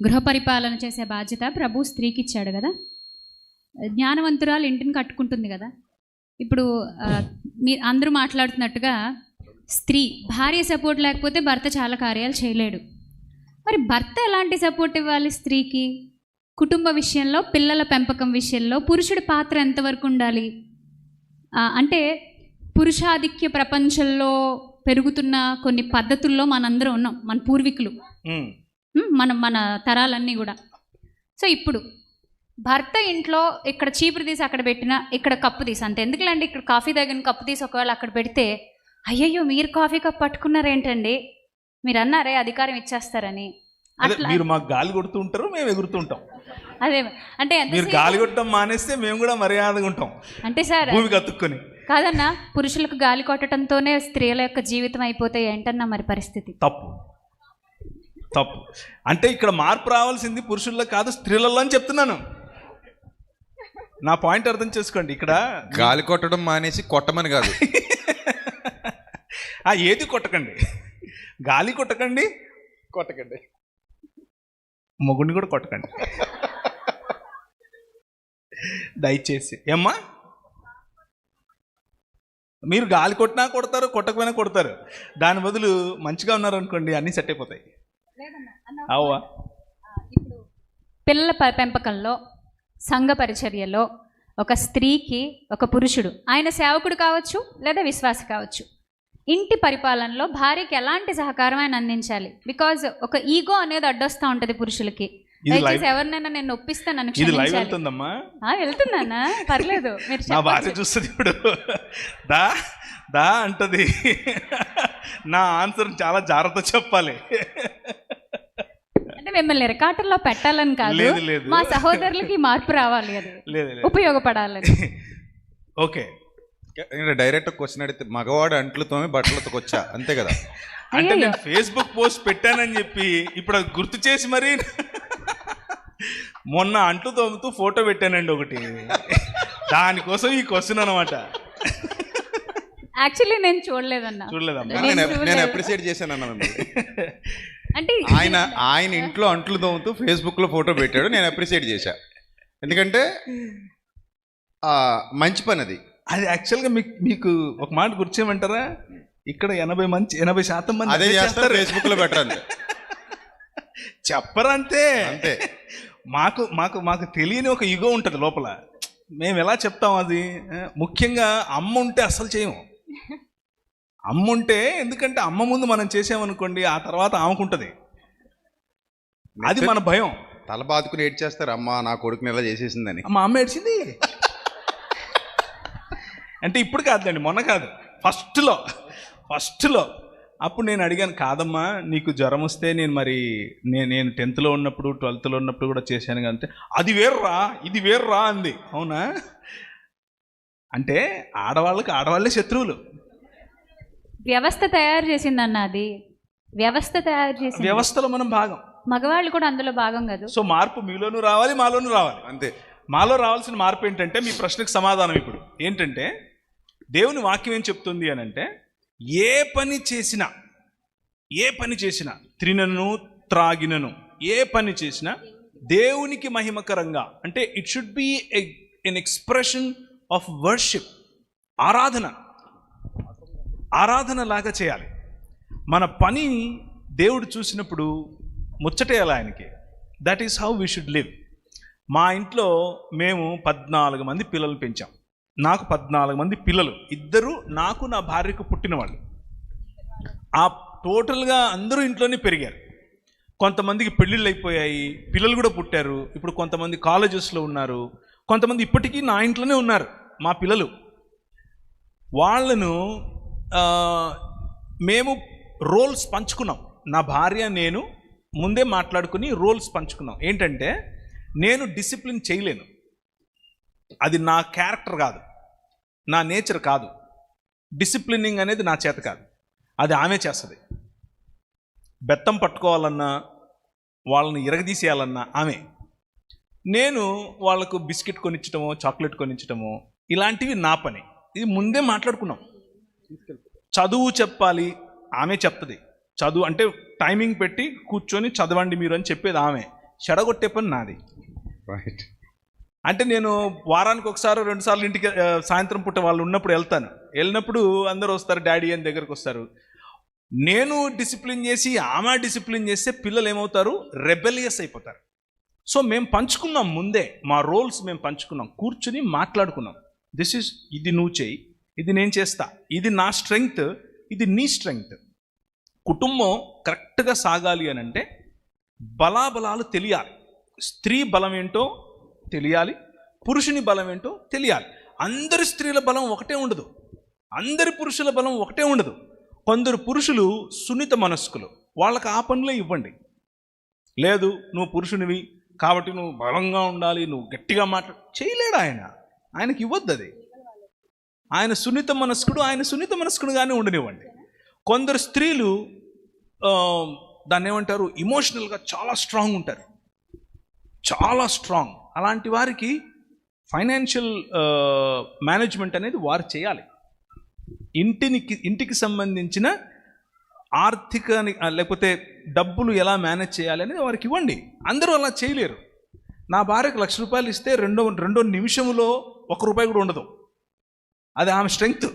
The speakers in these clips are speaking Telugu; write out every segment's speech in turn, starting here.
గృహ పరిపాలన చేసే బాధ్యత ప్రభు స్త్రీకి ఇచ్చాడు కదా. జ్ఞానవంతురాలు ఇంటిని కట్టుకుంటుంది కదా. ఇప్పుడు మీరు అందరూ మాట్లాడుతున్నట్టుగా స్త్రీ భార్య సపోర్ట్ లేకపోతే భర్త చాలా కార్యాలు చేయలేడు. మరి భర్త ఎలాంటి సపోర్ట్ ఇవ్వాలి స్త్రీకి? కుటుంబ విషయంలో, పిల్లల పెంపకం విషయంలో పురుషుడి పాత్ర ఎంతవరకు ఉండాలి? అంటే పురుషాధిక్య ప్రపంచంలో పెరుగుతున్న కొన్ని పద్ధతుల్లో మనందరం ఉన్నాం, మన పూర్వీకులు, మన తరాలన్నీ కూడా. సో ఇప్పుడు భర్త ఇంట్లో ఇక్కడ చీపురు తీసి అక్కడ పెట్టినా, ఇక్కడ కప్పు తీసి అంతే. ఎందుకులేండి, ఇక్కడ కాఫీ తాగిన కప్పు తీసి ఒకవేళ అక్కడ పెడితే, అయ్యయ్యో మీరు కాఫీ కప్ పట్టుకున్నారేంటండి, మీరు అన్నారే అధికారం ఇచ్చేస్తారని. అట్లా మీరు మాకు గాలి కొడుతూ ఉంటారు, మేము ఎగురుతూ ఉంటాం. అదే అంటే మీరు గాలి కొట్టడం మానేస్తే మేము కూడా మర్యాదగా ఉంటాం. అంటే సార్ భూమికి అతుక్కొని కాదన్నా, పురుషులకు గాలి కొట్టడంతోనే స్త్రీల యొక్క జీవితం అయిపోతే ఏంటన్నా మరి పరిస్థితి? తప్పు. అంటే ఇక్కడ మార్పు రావాల్సింది పురుషుల్లో కాదు, స్త్రీలలో అని చెప్తున్నాను. నా పాయింట్ అర్థం చేసుకోండి. ఇక్కడ గాలి కొట్టడం మానేసి కొట్టమని కాదు. ఏది కొట్టకండి, గాలి కొట్టకండి, మొగుడిని కూడా కొట్టకండి దయచేసి. ఏమ్మా, మీరు గాలి కొట్టినా కొడతారు, కొట్టకపోయినా కొడతారు. దాని బదులు మంచిగా ఉన్నారు అనుకోండి, అన్నీ సెట్ అయిపోతాయి. అవువా? ఇప్పుడు పిల్లల పెంపకంలో, సంఘ పరిచర్యలో ఒక స్త్రీకి ఒక పురుషుడు, ఆయన సేవకుడు కావచ్చు లేదా విశ్వాసి కావచ్చు, ఇంటి పరిపాలనలో భార్యకి ఎలాంటి సహకారం ఆయన అందించాలి? బికాజ్ ఒక ఈగో అనేది అడ్డొస్తూ ఉంటుంది పురుషులకి. ఎవరినైనా నేను ఒప్పిస్తాను, వెళ్తున్నానా పర్లేదు, నా భార్య చూస్తుంది ఇప్పుడు, దా అంటది. నా ఆన్సర్ చాలా జాగ్రత్త చెప్పాలి. అంటే మిమ్మల్ని ఎరకాటల్లో పెట్టాలని కాదు, మా సహోదరులకి మార్పు రావాలి, అది ఉపయోగపడాలని. ఓకే, డైరెక్ట్ క్వశ్చన్ అడిగితే మగవాడు అంట్లతోనే బట్టలతో వచ్చా, అంతే కదా? అంటే నేను ఫేస్బుక్ పోస్ట్ పెట్టానని చెప్పి ఇప్పుడు అది గుర్తు చేసి మరి మొన్న అంట్లు తోముతూ ఫోటో పెట్టానండి ఒకటి, దానికోసం ఈ క్వశ్చన్ అనమాట. యాక్చువల్లీ నేను చూడలేదన్నా. నేను అప్రిషియేట్ చేశాను. అంటే ఆయన ఇంట్లో అంట్లు తోముతూ ఫేస్బుక్ లో ఫోటో పెట్టాడు, నేను అప్రిషియేట్ చేశా. ఎందుకంటే మంచి పని అది. అది యాక్చువల్గా మీకు ఒక మాట గుర్చేయమంటారా? ఇక్కడ 80% మంది అదే చేస్తారు, ఫేస్బుక్ లో పెట్టారు, చెప్పరంతే. అంతే. మాకు తెలియని ఒక ఈగో ఉంటుంది లోపల. మేము ఎలా చెప్తాం అది? ముఖ్యంగా అమ్మ ఉంటే అస్సలు చేయము. అమ్మ ఉంటే, ఎందుకంటే అమ్మ ముందు మనం చేసామనుకోండి, ఆ తర్వాత ఆమెకుంటుంది. అది మన భయం. తల బాదుకుని ఏడ్ చేస్తారు, అమ్మ నా కొడుకుని ఎలా చేసేసిందని. మా అమ్మ ఏడ్చింది అంటే ఇప్పుడు కాదండి, మొన్న కాదు, ఫస్ట్లో అప్పుడు నేను అడిగాను, కాదమ్మా నీకు జ్వరం వస్తే నేను 10th ఉన్నప్పుడు 12th ఉన్నప్పుడు కూడా చేశాను కంటే, అది వేర్రా ఇది వేర్రా అంది. అవునా? అంటే ఆడవాళ్ళే శత్రువులు. వ్యవస్థ తయారు చేసిందన్న, అది వ్యవస్థ తయారు చేసి, వ్యవస్థలో మనం భాగం, మగవాళ్ళు కూడా అందులో భాగం కదా. సో మార్పు మీలోనూ రావాలి, మాలోనూ రావాలి. అంతే. మాలో రావాల్సిన మార్పు ఏంటంటే, మీ ప్రశ్నకు సమాధానం ఇప్పుడు ఏంటంటే, దేవుని వాక్యం ఏం చెప్తుంది అని అంటే, ఏ పని చేసినా త్రినను త్రాగినను ఏ పని చేసినా దేవునికి మహిమకరంగా, అంటే it should be N expression of worship, ఆరాధన లాగా చేయాలి. మన పని దేవుడు చూసినప్పుడు ముచ్చటేయాలి ఆయనకి. That is how we should live. మా ఇంట్లో మేము 14 మంది పిల్లలు పెంచాం. నాకు 14 మంది పిల్లలు, 2 నాకు నా భార్యకు పుట్టిన వాళ్ళు. ఆ టోటల్గా అందరూ ఇంట్లోనే పెరిగారు. కొంతమందికి పెళ్ళిళ్ళు అయిపోయాయి, పిల్లలు కూడా పుట్టారు. ఇప్పుడు కొంతమంది కాలేజెస్లో ఉన్నారు, కొంతమంది ఇప్పటికీ నా ఇంట్లోనే ఉన్నారు మా పిల్లలు. వాళ్ళను మేము రోల్స్ పంచుకున్నాం. నా భార్య నేను ముందే మాట్లాడుకుని రోల్స్ పంచుకున్నాం. ఏంటంటే, నేను డిసిప్లిన్ చేయలేను, అది నా క్యారెక్టర్ కాదు, నా నేచర్ కాదు. డిసిప్లినింగ్ అనేది నా చేత కాదు, అది ఆమె చేస్తుంది. బెత్తం పట్టుకోవాలన్నా, వాళ్ళని ఇరగదీసేయాలన్నా ఆమె. నేను వాళ్ళకు బిస్కెట్ కొనిచ్చటమో చాక్లెట్ కొనిచ్చటమో ఇలాంటివి నా పని. ఇది ముందే మాట్లాడుకున్నాం. చదువు చెప్పాలి, ఆమె చెప్తుంది. చదువు అంటే టైమింగ్ పెట్టి కూర్చొని చదవండి మీరు అని చెప్పేది ఆమె, చెడగొట్టే పని నాది. రైట్. అంటే నేను వారానికి ఒకసారి 2 సార్లు ఇంటికి సాయంత్రం పూట వాళ్ళు ఉన్నప్పుడు వెళ్ళినప్పుడు అందరూ వస్తారు, డాడీ అని దగ్గరకు వస్తారు. నేను డిసిప్లిన్ చేసి ఆమె డిసిప్లిన్ చేస్తే పిల్లలు ఏమవుతారు, రెబెలియస్ అయిపోతారు. సో మేము పంచుకున్నాం ముందే, మా రోల్స్ మేము పంచుకున్నాం, కూర్చుని మాట్లాడుకున్నాం. ఇది నువ్వు చేయి, ఇది నేను చేస్తా, ఇది నా స్ట్రెంగ్త్, ఇది నీ స్ట్రెంగ్త్. కుటుంబం కరెక్ట్గా సాగాలి అని అంటే బలాబలాలు తెలియాలి. స్త్రీ బలం ఏంటో తెలియాలి, పురుషుని బలం ఏంటో తెలియాలి. అందరి స్త్రీల బలం ఒకటే ఉండదు, అందరి పురుషుల బలం ఒకటే ఉండదు. కొందరు పురుషులు సున్నిత మనస్కులు, వాళ్ళకి ఆ పనులే ఇవ్వండి. లేదు నువ్వు పురుషునివి కాబట్టి నువ్వు బలంగా ఉండాలి, నువ్వు గట్టిగా చేయలేడు ఆయనకి ఇవ్వద్దు అది. ఆయన సున్నిత మనస్కుడుగానే ఉండనివ్వండి. కొందరు స్త్రీలు దాన్ని ఏమంటారు, ఇమోషనల్గా చాలా స్ట్రాంగ్ ఉంటారు, చాలా స్ట్రాంగ్. అలాంటి వారికి ఫైనాన్షియల్ మేనేజ్మెంట్ అనేది వారు చేయాలి. ఇంటికి సంబంధించిన ఆర్థిక లేకపోతే డబ్బులు ఎలా మేనేజ్ చేయాలి అనేది వారికి ఇవ్వండి. అందరూ అలా చేయలేరు. నా భార్యకు ₹1,00,000 ఇస్తే రెండో నిమిషంలో ₹1 కూడా ఉండదు. అది ఆమె స్ట్రెంగ్త్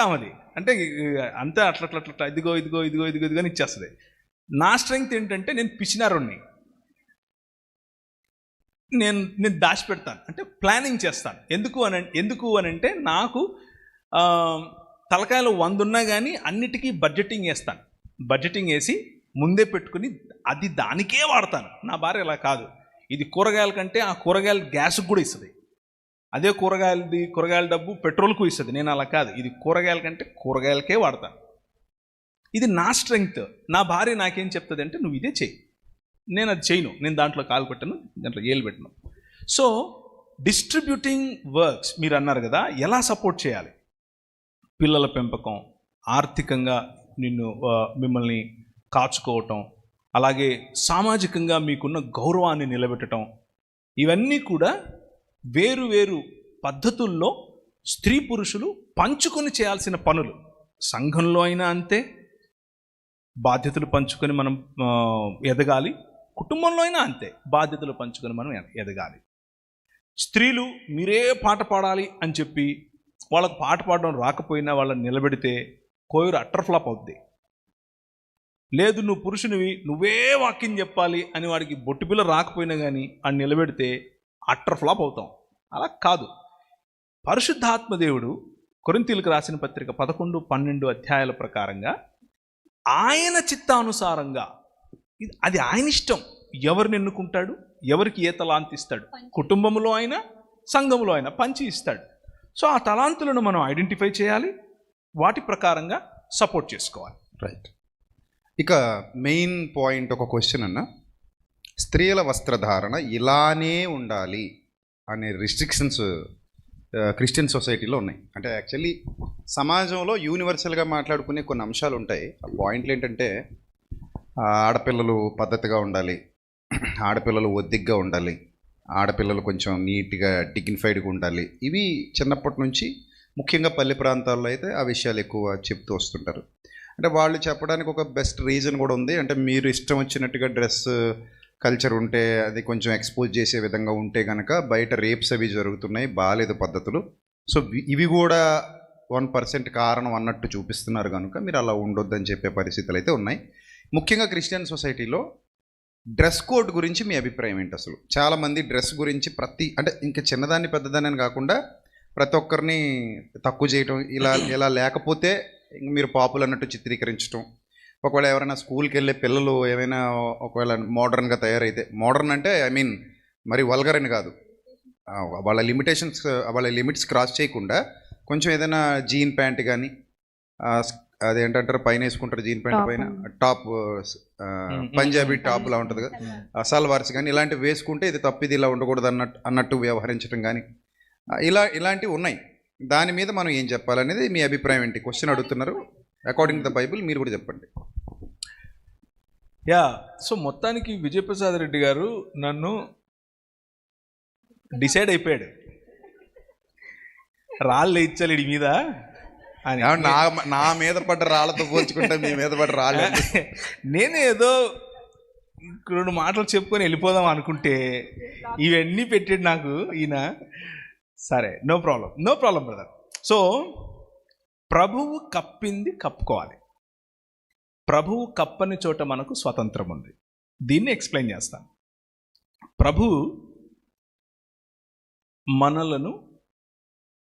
ఆమెది. అంటే అంతే అట్లా ఇదిగో అని ఇచ్చేస్తుంది. నా స్ట్రెంగ్త్ ఏంటంటే నేను పిచ్చినారుణ్ణి, నేను దాచిపెడతాను, అంటే ప్లానింగ్ చేస్తాను. ఎందుకు అని అంటే నాకు తలకాయలు 100 ఉన్నా కానీ అన్నిటికీ బడ్జెటింగ్ వేస్తాను. బడ్జెటింగ్ వేసి ముందే పెట్టుకుని అది దానికే వాడతాను. నా భార్య అలా కాదు, ఇది కూరగాయల కంటే ఆ కూరగాయల గ్యాస్కి కూడా ఇస్తుంది, అదే కూరగాయల డబ్బు పెట్రోల్కు ఇస్తుంది. నేను అలా కాదు, ఇది కూరగాయల కంటే కూరగాయలకే వాడతాను. ఇది నా స్ట్రెంగ్త్. నా భార్య నాకేం చెప్తుంది అంటే నువ్వు ఇదే చెయ్యి, నేను అది చేయను, నేను దాంట్లో కాలు పెట్టను, దాంట్లో ఏలు పెట్టను. సో డిస్ట్రిబ్యూటింగ్ వర్క్స్ మీరు అన్నారు కదా, ఎలా సపోర్ట్ చేయాలి? పిల్లల పెంపకం, ఆర్థికంగా మిమ్మల్ని కాచుకోవటం, అలాగే సామాజికంగా మీకున్న గౌరవాన్ని నిలబెట్టడం, ఇవన్నీ కూడా వేరు పద్ధతుల్లో స్త్రీ పురుషులు పంచుకొని చేయాల్సిన పనులు. సంఘంలో అయినా అంతే, బాధ్యతలు పంచుకొని మనం ఎదగాలి. కుటుంబంలో అయినా అంతే, బాధ్యతలు పంచుకొని మనం ఎదగాలి. స్త్రీలు మీరే పాట పాడాలి అని చెప్పి వాళ్ళకు పాట పాడడం రాకపోయినా వాళ్ళని నిలబెడితే కోయూరు అట్టర్ ఫ్లాప్ అవుద్ది. లేదు నువ్వు పురుషునివి, నువ్వే వాక్యం చెప్పాలి అని వాడికి బొట్టుపిల్ల రాకపోయినా కానీ అని నిలబెడితే అట్టర్ ఫ్లాప్ అవుతాం. అలా కాదు. పరిశుద్ధాత్మ దేవుడు కొరింథీయులకు రాసిన పత్రిక 11-12 అధ్యాయాల ప్రకారంగా ఆయన చిత్తానుసారంగా, అది ఆయన ఇష్టం, ఎవరిని ఎన్నుకుంటాడు, ఎవరికి ఏ తలాంతి ఇస్తాడు, కుటుంబంలో అయినా సంఘంలో అయినా పంచి ఇస్తాడు. సో ఆ తలాంతులను మనం ఐడెంటిఫై చేయాలి, వాటి ప్రకారంగా సపోర్ట్ చేసుకోవాలి. రైట్. ఇక మెయిన్ పాయింట్ ఒక క్వశ్చన్ అన్న, స్త్రీల వస్త్రధారణ ఇలానే ఉండాలి అనే రిస్ట్రిక్షన్స్ క్రిస్టియన్ సొసైటీలో ఉన్నాయి. అంటే యాక్చువల్లీ సమాజంలో యూనివర్సల్గా మాట్లాడుకునే కొన్ని అంశాలు ఉంటాయి. ఆ పాయింట్లు ఏంటంటే ఆడపిల్లలు పద్ధతిగా ఉండాలి, ఆడపిల్లలు ఒద్దిగ్గా ఉండాలి, ఆడపిల్లలు కొంచెం నీట్గా డిగ్నిఫైడ్గా ఉండాలి. ఇవి చిన్నప్పటి నుంచి ముఖ్యంగా పల్లె ప్రాంతాల్లో అయితే ఆ విషయాలు ఎక్కువ చెప్తూ వస్తుంటారు. అంటే వాళ్ళు చెప్పడానికి ఒక బెస్ట్ రీజన్ కూడా ఉంది. అంటే మీరు ఇష్టం వచ్చినట్టుగా డ్రెస్ కల్చర్ ఉంటే, అది కొంచెం ఎక్స్పోజ్ చేసే విధంగా ఉంటే కనుక బయట రేప్స్ అవి జరుగుతున్నాయి, బాగాలేదు పద్ధతులు. సో ఇవి కూడా 1% కారణం అన్నట్టు చూపిస్తున్నారు కనుక మీరు అలా ఉండొద్దని చెప్పే పరిస్థితులు అయితే ఉన్నాయి. ముఖ్యంగా క్రిస్టియన్ సొసైటీలో డ్రెస్ కోడ్ గురించి మీ అభిప్రాయం ఏంటి? అసలు చాలామంది డ్రెస్ గురించి అంటే ఇంకా చిన్నదాన్ని పెద్దదాన్ని కాకుండా ప్రతి ఒక్కరిని తక్కువ చేయటం, ఇలా లేకపోతే మీరు పాపులు అన్నట్టు చిత్రీకరించడం. ఒకవేళ ఎవరైనా స్కూల్కి వెళ్ళే పిల్లలు ఏమైనా ఒకవేళ మోడర్న్గా తయారైతే, మోడర్న్ అంటే ఐ మీన్ మరి వల్గర్ అని కాదు, వాళ్ళ లిమిట్స్ క్రాస్ చేయకుండా కొంచెం ఏదైనా జీన్ ప్యాంట్ కానీ, అదేంటంటారు పైన వేసుకుంటారు జీన్ ప్యాంట్ పైన టాప్, పంజాబీ టాప్లా ఉంటుంది కదా, సల్వార్స్ కానీ ఇలాంటివి వేసుకుంటే ఇది తప్పు, ఇది ఇలా ఉండకూడదు అన్నట్టు వ్యవహరించడం కానీ ఇలాంటివి ఉన్నాయి. దాని మీద మనం ఏం చెప్పాలనేది మీ అభిప్రాయం ఏంటి? క్వశ్చన్ అడుగుతున్నారు. అకార్డింగ్ టు ద బైబిల్ మీరు కూడా చెప్పండి. సో మొత్తానికి విజయప్రసాద్ రెడ్డి గారు నన్ను డిసైడ్ అయిపోయాడు, రాళ్ళు ఇచ్చాలి ఇడి మీద, అని. నా మీద పడ్డ రాళ్ళతో పోల్చుకుంటే మీ మీద పడ్డ రాళ్ళు. నేనేదో 2 మాటలు చెప్పుకొని వెళ్ళిపోదాం అనుకుంటే ఇవన్నీ పెట్టాడు నాకు ఈయన. సరే, నో ప్రాబ్లం బ్రదర్. సో ప్రభువు కప్పింది కప్పుకోవాలి. ప్రభువు కప్పని చోట మనకు స్వతంత్రం ఉంది. దీన్ని ఎక్స్ప్లెయిన్ చేస్తాను. ప్రభువు మనలను